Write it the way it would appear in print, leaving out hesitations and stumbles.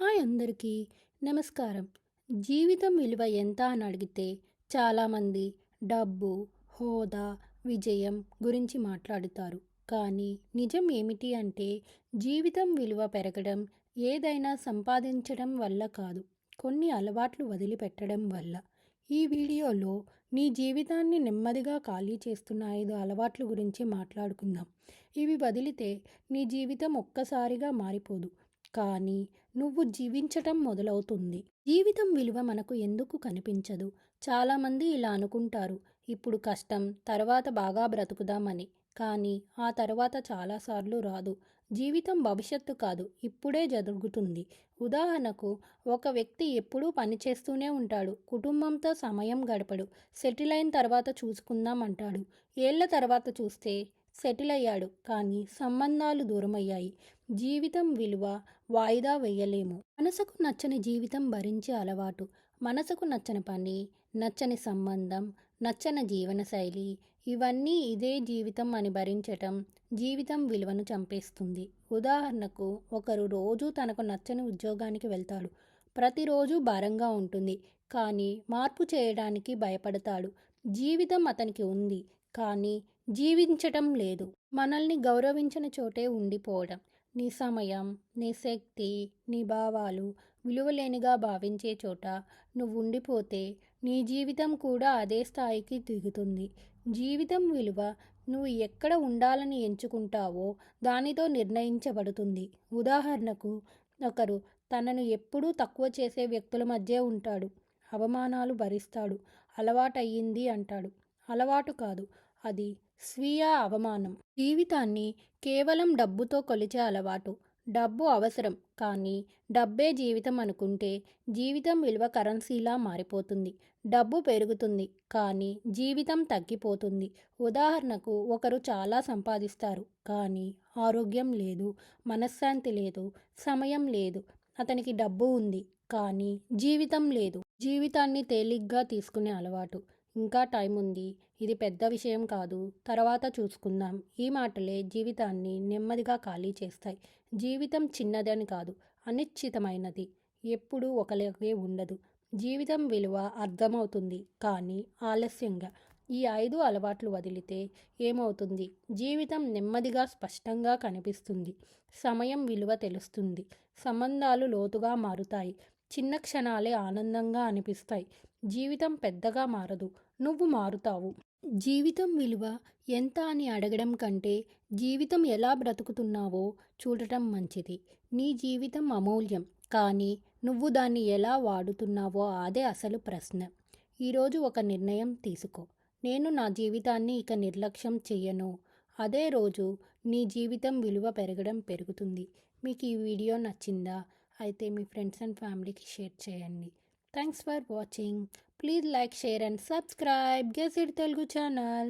Hi అందరికీ నమస్కారం. జీవితం విలువ ఎంత అని అడిగితే చాలామంది డబ్బు, హోదా, విజయం గురించి మాట్లాడుతారు. కానీ నిజం ఏమిటి అంటే జీవితం విలువ పెరగడం ఏదైనా సంపాదించడం వల్ల కాదు. కొన్ని అలవాట్లు వదిలిపెట్టడం వల్ల. ఈ వీడియోలో నీ జీవితాన్ని నెమ్మదిగా ఖాళీ చేస్తున్న 5 అలవాట్ల గురించి మాట్లాడుకుందాం. ఇవి వదిలితే నీ జీవితం ఒక్కసారిగా మారిపోదు. కానీ నువ్వు జీవించటం మొదలవుతుంది. జీవితం విలువ మనకు ఎందుకు కనిపించదు? చాలామంది ఇలా అనుకుంటారు, ఇప్పుడు కష్టం, తర్వాత బాగా బ్రతుకుదామని. కానీ ఆ తర్వాత చాలాసార్లు రాదు. జీవితం భవిష్యత్తు కాదు, ఇప్పుడే జరుగుతుంది. ఉదాహరణకు, ఒక వ్యక్తి ఎప్పుడూ పనిచేస్తూనే ఉంటాడు, కుటుంబంతో సమయం గడపడు, సెటిల్ అయిన తర్వాత చూసుకుందాం అంటాడు. ఏళ్ల తర్వాత చూస్తే సెటిల్ అయ్యాడు, కానీ సంబంధాలు దూరమయ్యాయి. జీవితం విలువ వాయిదా వేయలేము. మనసుకు నచ్చని జీవితం భరించే అలవాటు, మనసుకు నచ్చని పని, నచ్చని సంబంధం, నచ్చని జీవనశైలి, ఇవన్నీ ఇదే జీవితం అని భరించటం జీవితం విలువను చంపేస్తుంది. ఉదాహరణకు, ఒకరు రోజు తనకు నచ్చని ఉద్యోగానికి వెళ్తాడు. ప్రతిరోజు భారంగా ఉంటుంది, కానీ మార్పు చేయడానికి భయపడతాడు. జీవితం అతనికి ఉంది, కానీ జీవించటం లేదు. మనల్ని గౌరవించిన చోటే ఉండిపోవడం. నీ సమయం, నీ శక్తి, నీ భావాలు విలువలేనిగా భావించే చోట నువ్వు ఉండిపోతే నీ జీవితం కూడా అదే స్థాయికి దిగుతుంది. జీవితం విలువ నువ్వు ఎక్కడ ఉండాలని ఎంచుకుంటావో దానితో నిర్ణయించబడుతుంది. ఉదాహరణకు, ఒకరు తనను ఎప్పుడూ తక్కువ చేసే వ్యక్తుల మధ్య ఉంటాడు. అవమానాలు భరిస్తాడు. అలవాటయ్యింది అంటాడు. అలవాటు కాదు, అది స్వీయ అవమానం. జీవితాన్ని కేవలం డబ్బుతో కొలిచే అలవాటు. డబ్బు అవసరం, కానీ డబ్బే జీవితం అనుకుంటే జీవితం విలువ కరెన్సీలా మారిపోతుంది. డబ్బు పెరుగుతుంది, కానీ జీవితం తగ్గిపోతుంది. ఉదాహరణకు, ఒకరు చాలా సంపాదిస్తారు, కానీ ఆరోగ్యం లేదు, మనశ్శాంతి లేదు, సమయం లేదు. అతనికి డబ్బు ఉంది, కానీ జీవితం లేదు. జీవితాన్ని తేలిగ్గా తీసుకునే అలవాటు. ఇంకా టైం ఉంది, ఇది పెద్ద విషయం కాదు, తర్వాత చూసుకుందాం. ఈ మాటలే జీవితాన్ని నెమ్మదిగా ఖాళీ చేస్తాయి. జీవితం చిన్నదని కాదు, అనిశ్చితమైనది. ఎప్పుడూ ఒకలాగే ఉండదు. జీవితం విలువ అర్థమవుతుంది, కానీ ఆలస్యంగా. ఈ 5 అలవాట్లు వదిలితే ఏమవుతుంది? జీవితం నెమ్మదిగా స్పష్టంగా కనిపిస్తుంది. సమయం విలువ తెలుస్తుంది. సంబంధాలు లోతుగా మారుతాయి. చిన్న క్షణాలే ఆనందంగా అనిపిస్తాయి. జీవితం పెద్దగా మారదు, నువ్వు మారుతావు. జీవితం విలువ ఎంత అని అడగడం కంటే జీవితం ఎలా బ్రతుకుతున్నావో చూడటం మంచిది. నీ జీవితం అమూల్యం, కానీ నువ్వు దాన్ని ఎలా వాడుతున్నావో అదే అసలు ప్రశ్న. ఈరోజు ఒక నిర్ణయం తీసుకో, నేను నా జీవితాన్ని ఇక నిర్లక్ష్యం చెయ్యను. అదే రోజు నీ జీవితం విలువ పెరుగుతుంది. మీకు ఈ వీడియో నచ్చిందా? అయితే మీ ఫ్రెండ్స్ అండ్ ఫ్యామిలీకి షేర్ చేయండి. Thanks for watching. Please like, share and subscribe. Guess it Telugu channel.